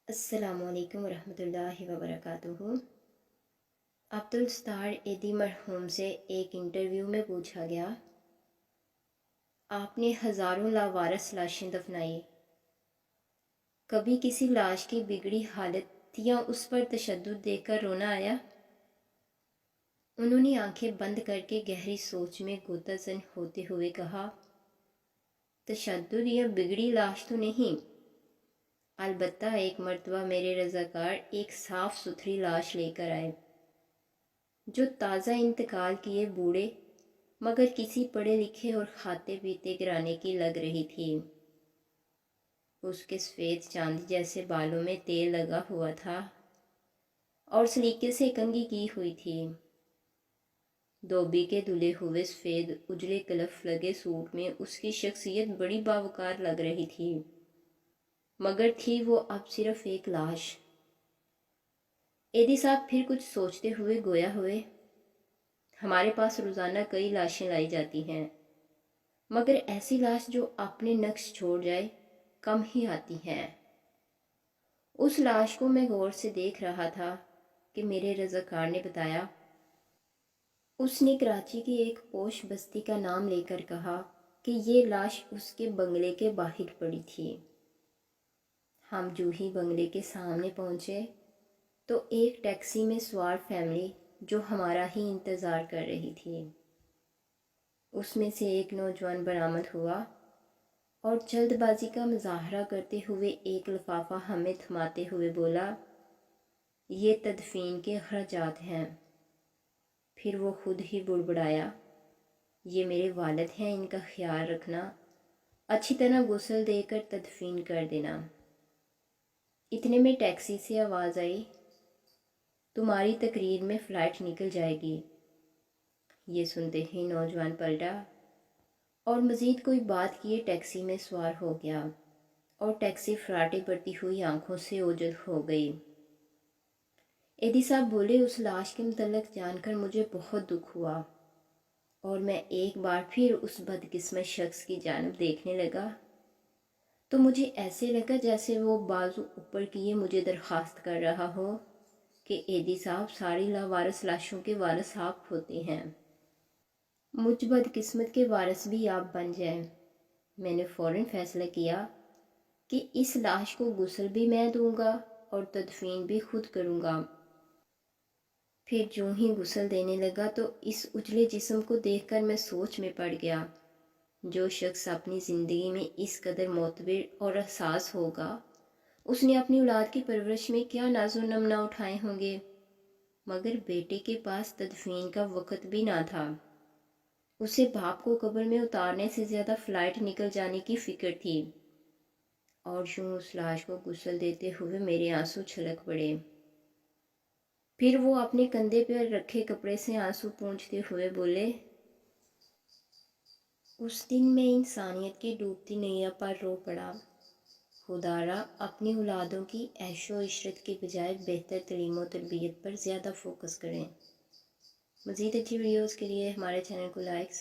السلام علیکم ورحمۃ اللہ وبرکاتہ۔ عبدالستار ایدی مرحوم سے ایک انٹرویو میں پوچھا گیا، آپ نے ہزاروں لاوارث لاشیں دفنائی، کبھی کسی لاش کی بگڑی حالت یا اس پر تشدد دیکھ کر رونا آیا؟ انہوں نے آنکھیں بند کر کے گہری سوچ میں غوطہ زن ہوتے ہوئے کہا، تشدد یا بگڑی لاش تو نہیں، البتہ ایک مرتبہ میرے رضاکار ایک صاف ستھری لاش لے کر آئے جو تازہ انتقال کیے بوڑھے مگر کسی پڑھے لکھے اور کھاتے پیتے گھرانے کی لگ رہی تھی۔ اس کے سفید چاندی جیسے بالوں میں تیل لگا ہوا تھا اور سلیقے سے کنگھی کی ہوئی تھی۔ دھوبی کے دھلے ہوئے سفید اجلے کلف لگے سوٹ میں اس کی شخصیت بڑی باوقار لگ رہی تھی، مگر تھی وہ اب صرف ایک لاش۔ ایدی صاحب پھر کچھ سوچتے ہوئے گویا ہوئے، ہمارے پاس روزانہ کئی لاشیں لائی جاتی ہیں، مگر ایسی لاش جو اپنے نقش چھوڑ جائے کم ہی آتی ہیں۔ اس لاش کو میں غور سے دیکھ رہا تھا کہ میرے رضاکار نے بتایا، اس نے کراچی کی ایک پوش بستی کا نام لے کر کہا کہ یہ لاش اس کے بنگلے کے باہر پڑی تھی۔ ہم جو ہی بنگلے کے سامنے پہنچے تو ایک ٹیکسی میں سوار فیملی جو ہمارا ہی انتظار کر رہی تھی، اس میں سے ایک نوجوان برآمد ہوا اور جلد بازی کا مظاہرہ کرتے ہوئے ایک لفافہ ہمیں تھماتے ہوئے بولا، یہ تدفین کے اخراجات ہیں۔ پھر وہ خود ہی بڑبڑایا، یہ میرے والد ہیں، ان کا خیال رکھنا، اچھی طرح غسل دے کر تدفین کر دینا۔ اتنے میں ٹیکسی سے آواز آئی، تمہاری تقریر میں فلائٹ نکل جائے گی۔ یہ سنتے ہی نوجوان پلٹا اور مزید کوئی بات کیے ٹیکسی میں سوار ہو گیا اور ٹیکسی فراٹے پڑتی ہوئی آنکھوں سے اوجل ہو گئی۔ ایدی صاحب بولے، اس لاش کے متعلق جان کر مجھے بہت دکھ ہوا اور میں ایک بار پھر اس بدقسمت شخص کی جانب دیکھنے لگا تو مجھے ایسے لگا جیسے وہ بازو اوپر کیے مجھے درخواست کر رہا ہو کہ ایدی صاحب ساری لاوارث لاشوں کے وارث آپ ہوتے ہیں، مجھ بدقسمت کے وارث بھی آپ بن جائیں۔ میں نے فوراً فیصلہ کیا کہ اس لاش کو غسل بھی میں دوں گا اور تدفین بھی خود کروں گا۔ پھر جو ہی غسل دینے لگا تو اس اجلے جسم کو دیکھ کر میں سوچ میں پڑ گیا، جو شخص اپنی زندگی میں اس قدر معتبر اور حساس ہوگا، اس نے اپنی اولاد کی پرورش میں کیا ناز و نم نہ اٹھائے ہوں گے، مگر بیٹے کے پاس تدفین کا وقت بھی نہ تھا۔ اسے باپ کو قبر میں اتارنے سے زیادہ فلائٹ نکل جانے کی فکر تھی، اور یوں اس لاش کو غسل دیتے ہوئے میرے آنسو چھلک پڑے۔ پھر وہ اپنے کندھے پر رکھے کپڑے سے آنسو پونچھتے ہوئے بولے، اس دن میں انسانیت کی ڈوبتی نیا پر رو پڑا، خدا را اپنی اولادوں کی عیش و عشرت کے بجائے بہتر تعلیم و تربیت پر زیادہ فوکس کریں۔ مزید اچھی ویڈیوز کے لیے ہمارے چینل کو لائک